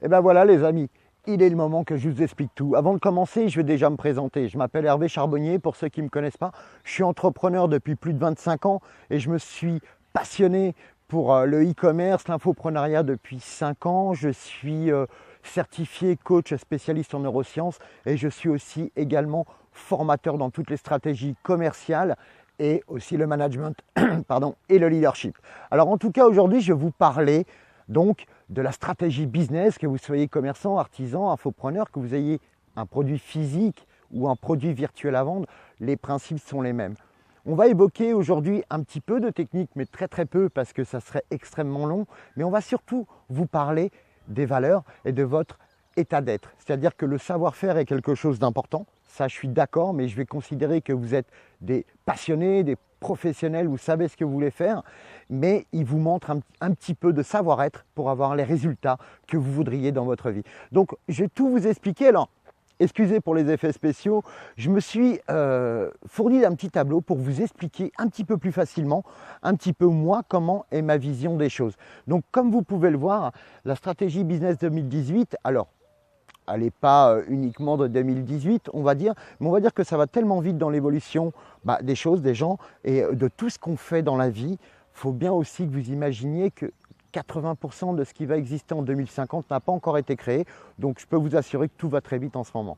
Et ben voilà les amis, il est le moment que je vous explique tout. Avant de commencer, je vais déjà me présenter. Je m'appelle Hervé Charbonnier, pour ceux qui ne me connaissent pas. Je suis entrepreneur depuis plus de 25 ans et je me suis passionné pour le e-commerce, l'infoprenariat depuis 5 ans. Je suis certifié coach spécialiste en neurosciences et je suis aussi également formateur dans toutes les stratégies commerciales et aussi le management pardon, et le leadership. Alors en tout cas aujourd'hui je vais vous parler donc de la stratégie business, que vous soyez commerçant, artisan, infopreneur, que vous ayez un produit physique ou un produit virtuel à vendre, les principes sont les mêmes. On va évoquer aujourd'hui un petit peu de technique, mais très peu parce que ça serait extrêmement long, mais on va surtout vous parler des valeurs et de votre état d'être. C'est-à-dire que le savoir-faire est quelque chose d'important, ça je suis d'accord, mais je vais considérer que vous êtes des passionnés, des professionnels, vous savez ce que vous voulez faire, mais il vous manque un petit peu de savoir-être pour avoir les résultats que vous voudriez dans votre vie. Donc je vais tout vous expliquer. Alors, excusez pour les effets spéciaux, je me suis fourni d'un petit tableau pour vous expliquer un petit peu plus facilement, un petit peu moi, comment est ma vision des choses. Donc comme vous pouvez le voir, la stratégie business 2018, alors elle n'est pas uniquement de 2018, on va dire, mais on va dire que ça va tellement vite dans l'évolution des choses, des gens et de tout ce qu'on fait dans la vie. Il faut bien aussi que vous imaginiez que 80% de ce qui va exister en 2050 n'a pas encore été créé, donc je peux vous assurer que tout va très vite en ce moment.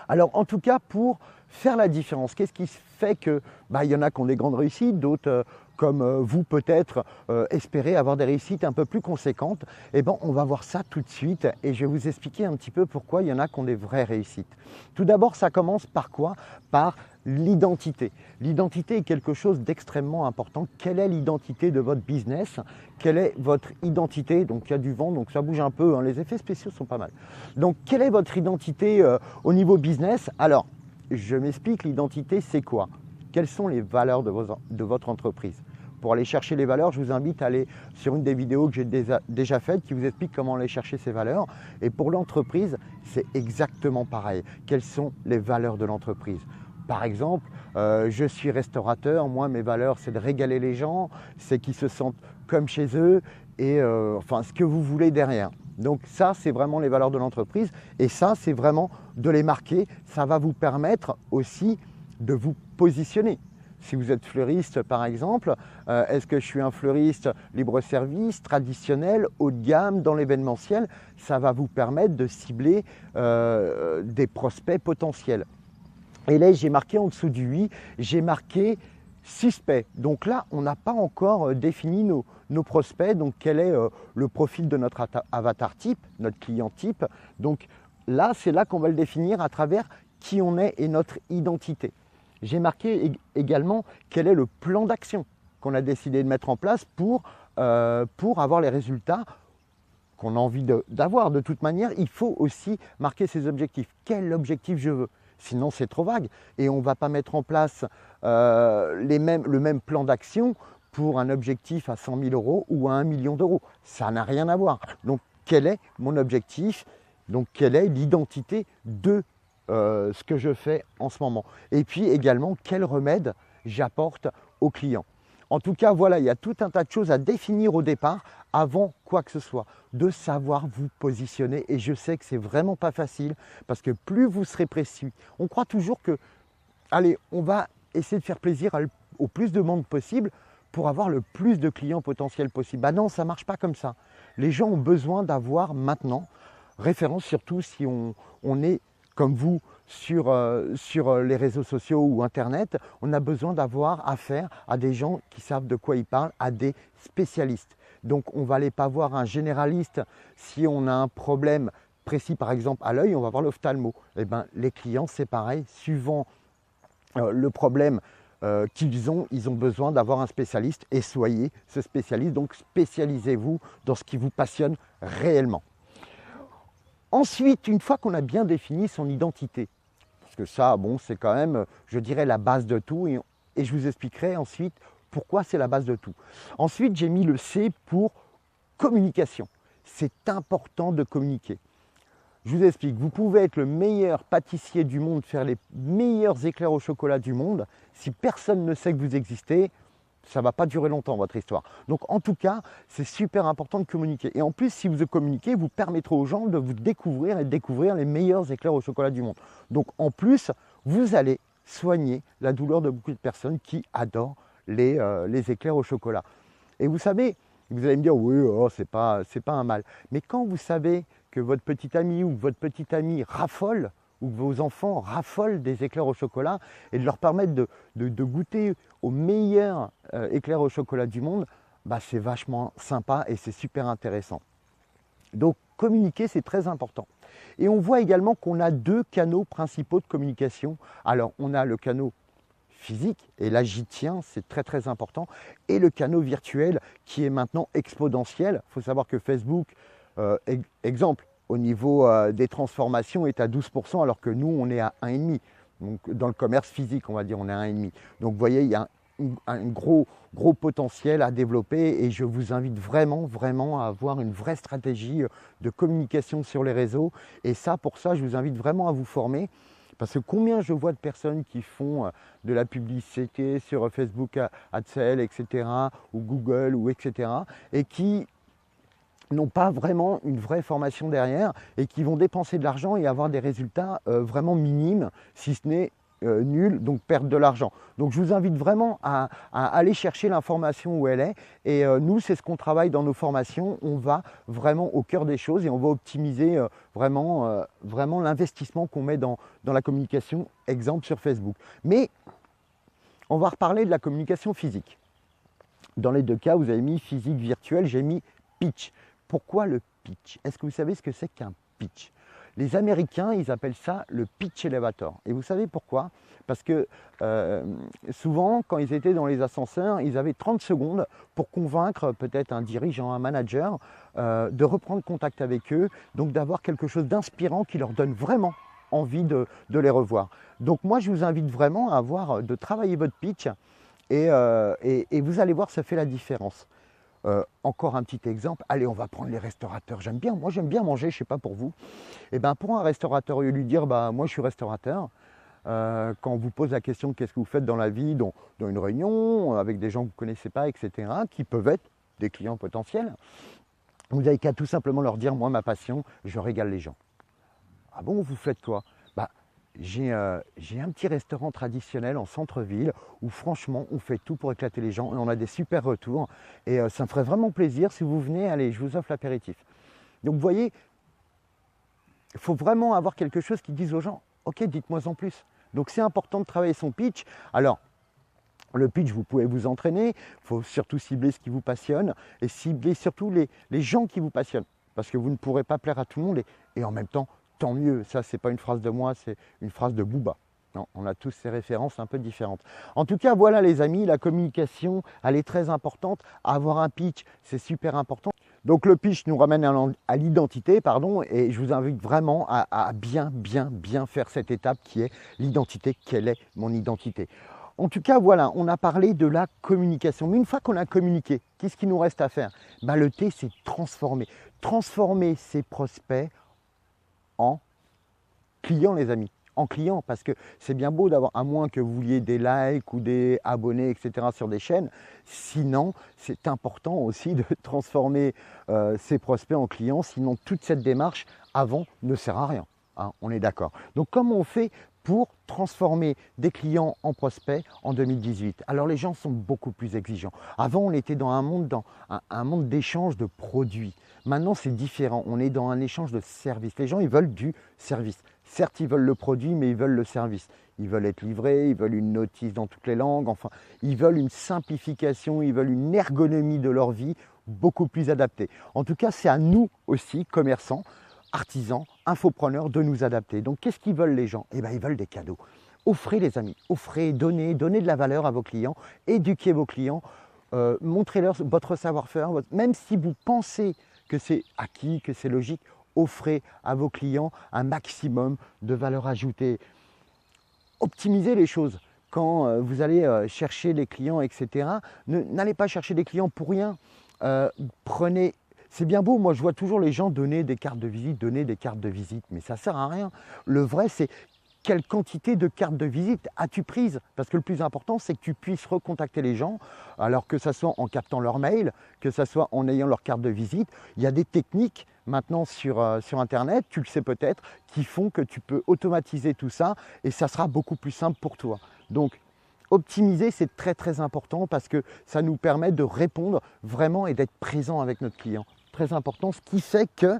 Alors en tout cas, pour faire la différence, qu'est-ce qui fait que il y en a qui ont des grandes réussites, d'autres comme vous peut-être espérez avoir des réussites un peu plus conséquentes. Eh bien on va voir ça tout de suite et je vais vous expliquer un petit peu pourquoi il y en a qui ont des vraies réussites. Tout d'abord, ça commence par quoi? Par l'identité. L'identité est quelque chose d'extrêmement important. Quelle est l'identité de votre business? Quelle est votre identité? Donc il y a du vent, donc ça bouge un peu, hein. Les effets spéciaux sont pas mal. Donc quelle est votre identité au niveau business? Alors, je m'explique, l'identité c'est quoi? Quelles sont les valeurs de votre entreprise? Pour aller chercher les valeurs, je vous invite à aller sur une des vidéos que j'ai déjà faites qui vous explique comment aller chercher ces valeurs. Et pour l'entreprise, c'est exactement pareil. Quelles sont les valeurs de l'entreprise? Par exemple, je suis restaurateur, moi mes valeurs c'est de régaler les gens, c'est qu'ils se sentent comme chez eux et enfin ce que vous voulez derrière. Donc ça c'est vraiment les valeurs de l'entreprise et ça c'est vraiment de les marquer, ça va vous permettre aussi de vous positionner. Si vous êtes fleuriste par exemple, est-ce que je suis un fleuriste libre-service, traditionnel, haut de gamme, dans l'événementiel? Ça va vous permettre de cibler des prospects potentiels. Et là, j'ai marqué en dessous du oui, j'ai marqué suspect. Donc là, on n'a pas encore défini nos prospects. Donc quel est le profil de notre avatar type, notre client type. Donc là, c'est là qu'on va le définir à travers qui on est et notre identité. J'ai marqué également quel est le plan d'action qu'on a décidé de mettre en place pour avoir les résultats qu'on a envie d'avoir. De toute manière, il faut aussi marquer ses objectifs. Quel objectif je veux? Sinon, c'est trop vague et on ne va pas mettre en place le même plan d'action pour un objectif à 100 000 € ou à 1 million d'euros. Ça n'a rien à voir. Donc, quel est mon objectif? Donc, quelle est l'identité de ce que je fais en ce moment? Et puis également, quel remède j'apporte aux clients? En tout cas, voilà, il y a tout un tas de choses à définir au départ, avant quoi que ce soit, de savoir vous positionner. Et je sais que c'est vraiment pas facile, parce que plus vous serez précis, on croit toujours que, allez, on va essayer de faire plaisir au plus de monde possible pour avoir le plus de clients potentiels possible. Bah non, ça ne marche pas comme ça. Les gens ont besoin d'avoir maintenant, référence surtout si on est comme vous sur les réseaux sociaux ou Internet, on a besoin d'avoir affaire à des gens qui savent de quoi ils parlent, à des spécialistes. Donc on ne va aller pas voir un généraliste si on a un problème précis, par exemple à l'œil, on va voir l'ophtalmo. Eh bien, les clients, c'est pareil, suivant le problème qu'ils ont, ils ont besoin d'avoir un spécialiste et soyez ce spécialiste. Donc spécialisez-vous dans ce qui vous passionne réellement. Ensuite, une fois qu'on a bien défini son identité, parce que ça, bon, c'est quand même, je dirais, la base de tout, et je vous expliquerai ensuite pourquoi c'est la base de tout. Ensuite, j'ai mis le C pour communication. C'est important de communiquer. Je vous explique, vous pouvez être le meilleur pâtissier du monde, faire les meilleurs éclairs au chocolat du monde, si personne ne sait que vous existez, ça ne va pas durer longtemps votre histoire. Donc en tout cas, c'est super important de communiquer. Et en plus, si vous communiquez, vous permettrez aux gens de vous découvrir et de découvrir les meilleurs éclairs au chocolat du monde. Donc en plus, vous allez soigner la douleur de beaucoup de personnes qui adorent les éclairs au chocolat. Et vous savez, vous allez me dire, oui, oh, c'est pas un mal. Mais quand vous savez que votre petit ami ou votre petite amie raffole, ou que vos enfants raffolent des éclairs au chocolat et de leur permettre de goûter aux meilleurs éclairs au chocolat du monde, bah, c'est vachement sympa et c'est super intéressant. Donc communiquer, c'est très important. Et on voit également qu'on a deux canaux principaux de communication. Alors on a le canal physique, et là j'y tiens, c'est très très important, et le canal virtuel qui est maintenant exponentiel. Il faut savoir que Facebook, exemple, au niveau des transformations est à 12%, alors que nous on est à 1,5%. Donc dans le commerce physique, on va dire, on est à 1,5%. Donc vous voyez, il y a un gros potentiel à développer, et je vous invite vraiment à avoir une vraie stratégie de communication sur les réseaux. Et ça, pour ça, je vous invite vraiment à vous former. Parce que combien je vois de personnes qui font de la publicité sur Facebook AdSense, etc., ou Google, ou etc., et qui n'ont pas vraiment une vraie formation derrière, et qui vont dépenser de l'argent et avoir des résultats vraiment minimes, si ce n'est nul, donc perdre de l'argent. Donc je vous invite vraiment à aller chercher l'information où elle est, et nous c'est ce qu'on travaille dans nos formations. On va vraiment au cœur des choses et on va optimiser vraiment l'investissement qu'on met dans la communication, exemple sur Facebook. Mais on va reparler de la communication physique. Dans les deux cas, vous avez mis physique virtuel, j'ai mis pitch. Pourquoi le pitch? Est-ce que vous savez ce que c'est qu'un pitch? Les Américains, ils appellent ça le pitch elevator. Et vous savez pourquoi? Parce que souvent, quand ils étaient dans les ascenseurs, ils avaient 30 secondes pour convaincre peut-être un dirigeant, un manager, de reprendre contact avec eux, donc d'avoir quelque chose d'inspirant qui leur donne vraiment envie de les revoir. Donc moi, je vous invite vraiment à de travailler votre pitch, et vous allez voir, ça fait la différence. Encore un petit exemple, allez, on va prendre les restaurateurs. Moi j'aime bien manger, je ne sais pas pour vous. Et bien pour un restaurateur, au lieu de lui dire, bah, moi je suis restaurateur, quand on vous pose la question qu'est-ce que vous faites dans la vie, dans une réunion, avec des gens que vous ne connaissez pas, etc., qui peuvent être des clients potentiels, vous n'avez qu'à tout simplement leur dire, moi ma passion, je régale les gens. Ah bon, vous faites quoi? Bah, j'ai un petit restaurant traditionnel en centre-ville où franchement on fait tout pour éclater les gens et on a des super retours, et ça me ferait vraiment plaisir si vous venez, allez, je vous offre l'apéritif. Donc vous voyez, il faut vraiment avoir quelque chose qui dise aux gens, ok, dites-moi en plus. Donc c'est important de travailler son pitch. Alors le pitch, vous pouvez vous entraîner, il faut surtout cibler ce qui vous passionne et cibler surtout les gens qui vous passionnent, parce que vous ne pourrez pas plaire à tout le monde, et en même temps, tant mieux. Ça, c'est pas une phrase de moi, c'est une phrase de Booba. Non, on a tous ces références un peu différentes. En tout cas, voilà les amis, la communication, elle est très importante. Avoir un pitch, c'est super important. Donc le pitch nous ramène à l'identité, pardon, et je vous invite vraiment à bien faire cette étape qui est l'identité. Quelle est mon identité? En tout cas, voilà, on a parlé de la communication. Mais une fois qu'on a communiqué, qu'est-ce qu'il nous reste à faire? Ben, le T, c'est transformer. Transformer ses prospects en clients, les amis. En clients, parce que c'est bien beau d'avoir, à moins que vous vouliez des likes ou des abonnés, etc. sur des chaînes. Sinon, c'est important aussi de transformer ses prospects en clients. Sinon, toute cette démarche avant ne sert à rien. Hein, on est d'accord. Donc, comment on fait pour transformer des clients en prospects en 2018? Alors les gens sont beaucoup plus exigeants. Avant, on était dans un monde d'échange de produits. Maintenant, c'est différent. On est dans un échange de services. Les gens, ils veulent du service. Certes, ils veulent le produit, mais ils veulent le service. Ils veulent être livrés, ils veulent une notice dans toutes les langues. Enfin, ils veulent une simplification, ils veulent une ergonomie de leur vie beaucoup plus adaptée. En tout cas, c'est à nous aussi, commerçants, artisans, infopreneurs, de nous adapter. Donc qu'est-ce qu'ils veulent les gens? Eh bien, ils veulent des cadeaux. Offrez les amis, offrez, donnez de la valeur à vos clients, éduquez vos clients, montrez-leur votre savoir-faire, même si vous pensez que c'est acquis, que c'est logique, offrez à vos clients un maximum de valeur ajoutée. Optimisez les choses. Quand vous allez chercher des clients, etc., n'allez pas chercher des clients pour rien. Prenez. C'est bien beau, moi je vois toujours les gens donner des cartes de visite, mais ça ne sert à rien. Le vrai, c'est quelle quantité de cartes de visite as-tu prises? Parce que le plus important, c'est que tu puisses recontacter les gens, alors que ce soit en captant leur mail, que ce soit en ayant leur carte de visite. Il y a des techniques maintenant sur Internet, tu le sais peut-être, qui font que tu peux automatiser tout ça et ça sera beaucoup plus simple pour toi. Donc, optimiser, c'est très très important parce que ça nous permet de répondre vraiment et d'être présent avec notre client. Très important, ce qui fait que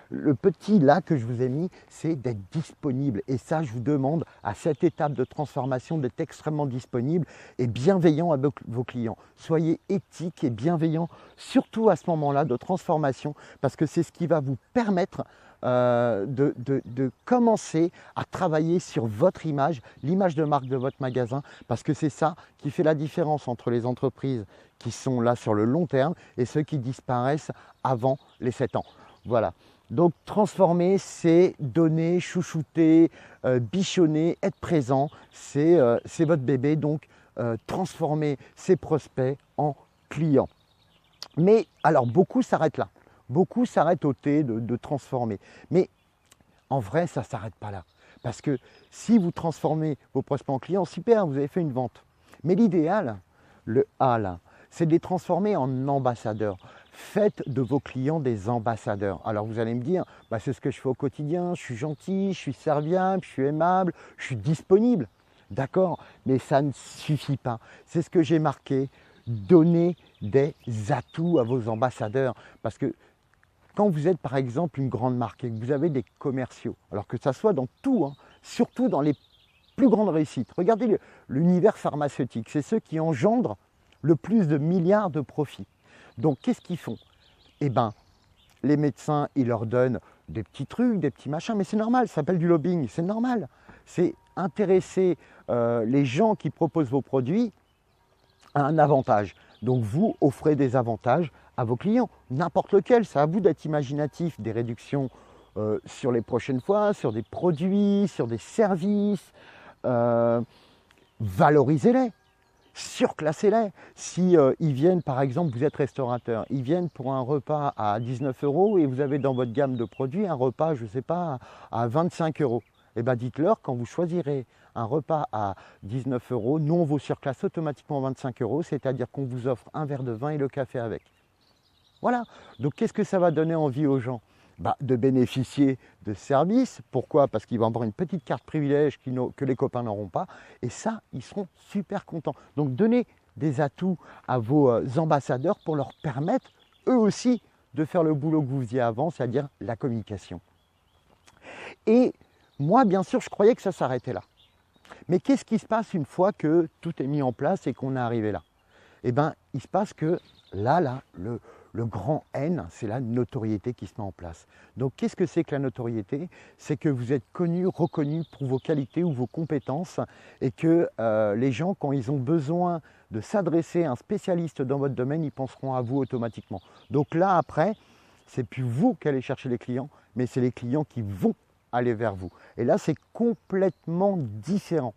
le petit là que je vous ai mis, c'est d'être disponible. Et ça, je vous demande à cette étape de transformation d'être extrêmement disponible et bienveillant avec vos clients. Soyez éthique et bienveillant, surtout à ce moment-là de transformation, parce que c'est ce qui va vous permettre de commencer à travailler sur votre image, l'image de marque de votre magasin, parce que c'est ça qui fait la différence entre les entreprises qui sont là sur le long terme et ceux qui disparaissent avant les 7 ans. Voilà. Donc transformer, c'est donner, chouchouter, bichonner, être présent, c'est votre bébé. Donc transformer ses prospects en clients. Mais alors beaucoup s'arrêtent là. Beaucoup s'arrêtent au T de transformer. Mais en vrai, ça ne s'arrête pas là. Parce que si vous transformez vos prospects en clients, super, vous avez fait une vente. Mais l'idéal, le A là, c'est de les transformer en ambassadeurs. Faites de vos clients des ambassadeurs. Alors vous allez me dire, bah, c'est ce que je fais au quotidien, je suis gentil, je suis serviable, je suis aimable, je suis disponible. D'accord, mais ça ne suffit pas. C'est ce que j'ai marqué, donnez des atouts à vos ambassadeurs. Parce que quand vous êtes par exemple une grande marque et que vous avez des commerciaux, alors que ça soit dans tout, hein, surtout dans les plus grandes réussites, regardez l'univers pharmaceutique, c'est ceux qui engendrent le plus de milliards de profits. Donc qu'est-ce qu'ils font? Eh bien, les médecins, ils leur donnent des petits trucs, des petits machins, mais c'est normal, ça s'appelle du lobbying, c'est normal. C'est intéresser les gens qui proposent vos produits à un avantage. Donc vous offrez des avantages à vos clients, n'importe lequel, c'est à vous d'être imaginatif, des réductions sur les prochaines fois, sur des produits, sur des services, valorisez-les. Surclassez-les. Si ils viennent, par exemple, vous êtes restaurateur, ils viennent pour un repas à 19 € et vous avez dans votre gamme de produits un repas, je ne sais pas, à 25 €. Eh bien, dites-leur, quand vous choisirez un repas à 19 €, nous, on vous surclasse automatiquement à 25 €, c'est-à-dire qu'on vous offre un verre de vin et le café avec. Voilà. Donc, qu'est-ce que ça va donner envie aux gens? Bah, de bénéficier de services. Pourquoi? Parce qu'ils vont avoir une petite carte privilège que les copains n'auront pas. Et ça, ils seront super contents. Donc, donnez des atouts à vos ambassadeurs pour leur permettre, eux aussi, de faire le boulot que vous faisiez avant, c'est-à-dire la communication. Et moi, bien sûr, je croyais que ça s'arrêtait là. Mais qu'est-ce qui se passe une fois que tout est mis en place et qu'on est arrivé là? Eh bien, il se passe que là, le grand N, c'est la notoriété qui se met en place. Donc, qu'est-ce que c'est que la notoriété? C'est que vous êtes connu, reconnu pour vos qualités ou vos compétences et que les gens, quand ils ont besoin de s'adresser à un spécialiste dans votre domaine, ils penseront à vous automatiquement. Donc là, après, c'est plus vous qui allez chercher les clients, mais c'est les clients qui vont aller vers vous. Et là, c'est complètement différent.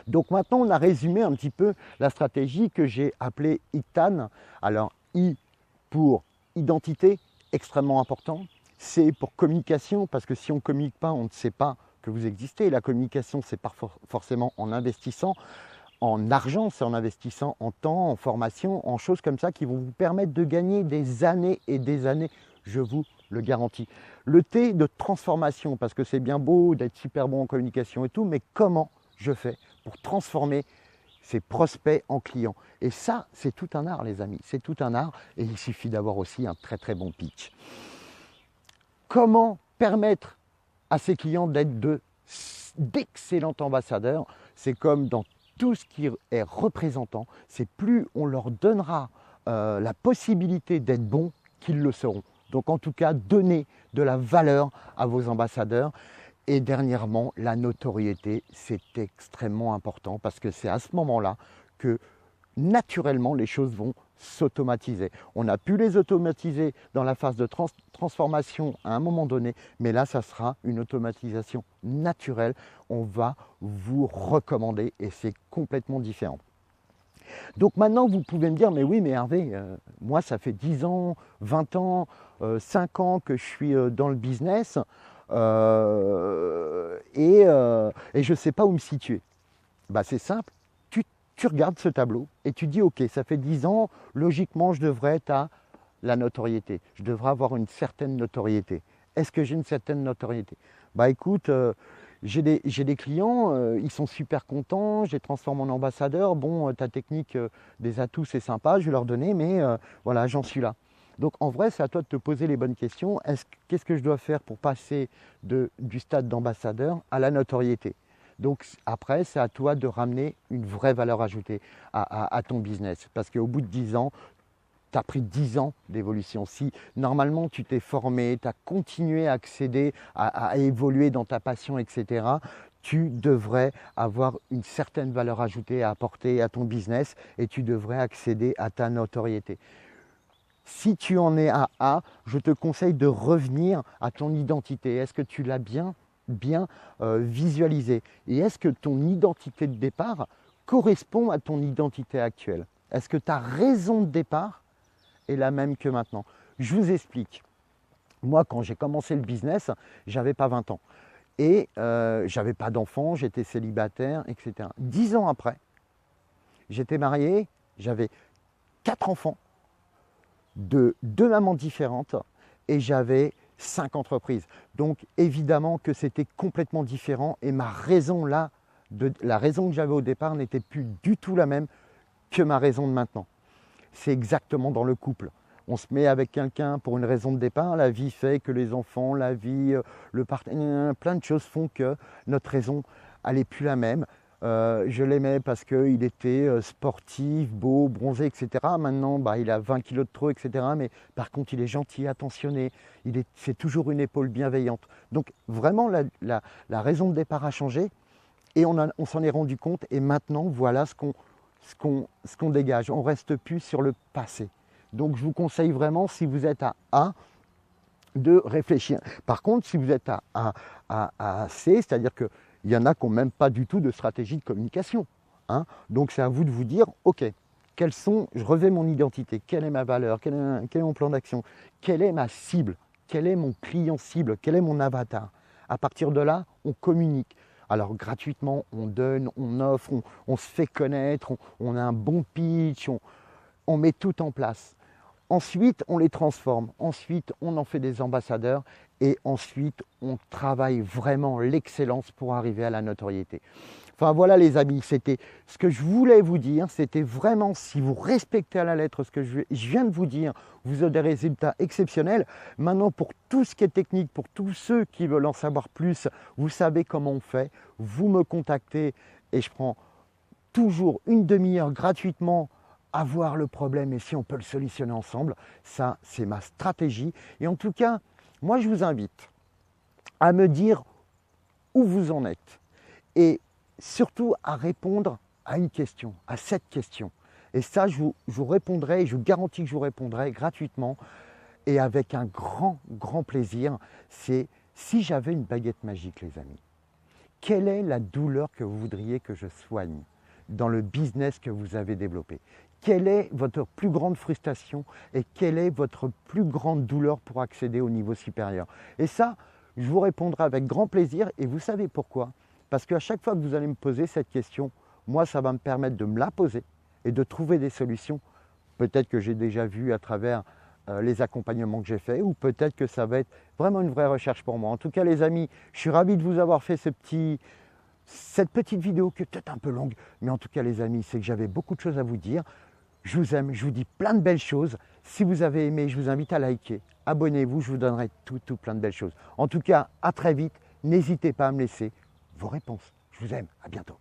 Donc maintenant, on a résumé un petit peu la stratégie que j'ai appelée ITAN. Alors, I pour identité, extrêmement important. C pour communication, parce que si on ne communique pas, on ne sait pas que vous existez. La communication, c'est pas forcément en investissant en argent, c'est en investissant en temps, en formation, en choses comme ça qui vont vous permettre de gagner des années et des années, je vous le garantis. Le T de transformation, parce que c'est bien beau d'être super bon en communication et tout, mais comment je fais pour transformer ces prospects en clients? Et ça, c'est tout un art, les amis, c'est tout un art, et il suffit d'avoir aussi un très très bon pitch. Comment permettre à ces clients d'être d'excellents ambassadeurs? C'est comme dans tout ce qui est représentant, c'est plus on leur donnera la possibilité d'être bons qu'ils le seront. Donc en tout cas, donnez de la valeur à vos ambassadeurs. Et dernièrement, la notoriété, c'est extrêmement important parce que c'est à ce moment-là que naturellement les choses vont s'automatiser. On a pu les automatiser dans la phase de transformation à un moment donné, mais là, ça sera une automatisation naturelle. On va vous recommander et c'est complètement différent. Donc maintenant, vous pouvez me dire, mais oui, mais Hervé, moi, ça fait 10 ans, 20 ans, 5 ans que je suis dans le business. et je ne sais pas où me situer. Bah, c'est simple, tu regardes ce tableau et tu dis ok, ça fait 10 ans, logiquement je devrais être à la notoriété, je devrais avoir une certaine notoriété. Est-ce que j'ai une certaine notoriété? Bah écoute, j'ai des clients, ils sont super contents, je les transforme en ambassadeurs. Bon, ta technique des atouts, c'est sympa, je vais leur donner, mais voilà, j'en suis là. Donc en vrai, c'est à toi de te poser les bonnes questions. Qu'est-ce que je dois faire pour passer du stade d'ambassadeur à la notoriété? Donc après, c'est à toi de ramener une vraie valeur ajoutée à ton business. Parce qu'au bout de 10 ans, tu as pris 10 ans d'évolution. Si normalement tu t'es formé, tu as continué à accéder, à évoluer dans ta passion, etc., tu devrais avoir une certaine valeur ajoutée à apporter à ton business et tu devrais accéder à ta notoriété. Si tu en es à A, je te conseille de revenir à ton identité. Est-ce que tu l'as bien visualisé? Et est-ce que ton identité de départ correspond à ton identité actuelle? Est-ce que ta raison de départ est la même que maintenant? Je vous explique. Moi, quand j'ai commencé le business, j'avais pas 20 ans. Et j'avais pas d'enfants, j'étais célibataire, etc. 10 ans après, j'étais marié, j'avais 4 enfants de 2 mamans différentes et j'avais 5 entreprises. Donc évidemment que c'était complètement différent et ma raison là, la raison que j'avais au départ n'était plus du tout la même que ma raison de maintenant. C'est exactement dans le couple. On se met avec quelqu'un pour une raison de départ, la vie fait que les enfants, la vie, le partenaire, plein de choses font que notre raison, elle n'est plus la même. Je l'aimais parce qu'il était sportif, beau, bronzé, etc. Maintenant, bah, il a 20 kilos de trop, etc. Mais par contre, il est gentil, attentionné. C'est toujours une épaule bienveillante. Donc vraiment, la raison de départ a changé et on s'en est rendu compte. Et maintenant, voilà ce qu'on dégage. On ne reste plus sur le passé. Donc je vous conseille vraiment, si vous êtes à A, de réfléchir. Par contre, si vous êtes à C, c'est-à-dire qu'il y en a qui n'ont même pas du tout de stratégie de communication. Hein. Donc c'est à vous de vous dire, ok, je revais mon identité, quelle est ma valeur, quel est mon plan d'action, quelle est ma cible, quel est mon client cible, quel est mon avatar. À partir de là, on communique. Alors gratuitement, on donne, on offre, on se fait connaître, on a un bon pitch, on met tout en place. Ensuite, on les transforme. Ensuite, on en fait des ambassadeurs. Et ensuite, on travaille vraiment l'excellence pour arriver à la notoriété. Enfin voilà les amis, c'était ce que je voulais vous dire. C'était vraiment, si vous respectez à la lettre ce que je viens de vous dire, vous aurez des résultats exceptionnels. Maintenant, pour tout ce qui est technique, pour tous ceux qui veulent en savoir plus, vous savez comment on fait. Vous me contactez et je prends toujours une demi-heure gratuitement à voir le problème et si on peut le solutionner ensemble. Ça, c'est ma stratégie. Et en tout cas, moi, je vous invite à me dire où vous en êtes et surtout à répondre à une question, à cette question. Et ça, je vous répondrai, je vous garantis que je vous répondrai gratuitement et avec un grand, grand plaisir. C'est si j'avais une baguette magique, les amis, quelle est la douleur que vous voudriez que je soigne dans le business que vous avez développé? Quelle est votre plus grande frustration et quelle est votre plus grande douleur pour accéder au niveau supérieur? Et ça, je vous répondrai avec grand plaisir et vous savez pourquoi? Parce qu'à chaque fois que vous allez me poser cette question, moi, ça va me permettre de me la poser et de trouver des solutions. Peut-être que j'ai déjà vu à travers les accompagnements que j'ai faits ou peut-être que ça va être vraiment une vraie recherche pour moi. En tout cas, les amis, je suis ravi de vous avoir fait cette petite vidéo qui est peut-être un peu longue, mais en tout cas les amis, c'est que j'avais beaucoup de choses à vous dire. Je vous aime, je vous dis plein de belles choses. Si vous avez aimé, je vous invite à liker, abonnez-vous, je vous donnerai tout plein de belles choses. En tout cas, à très vite, n'hésitez pas à me laisser vos réponses. Je vous aime, à bientôt.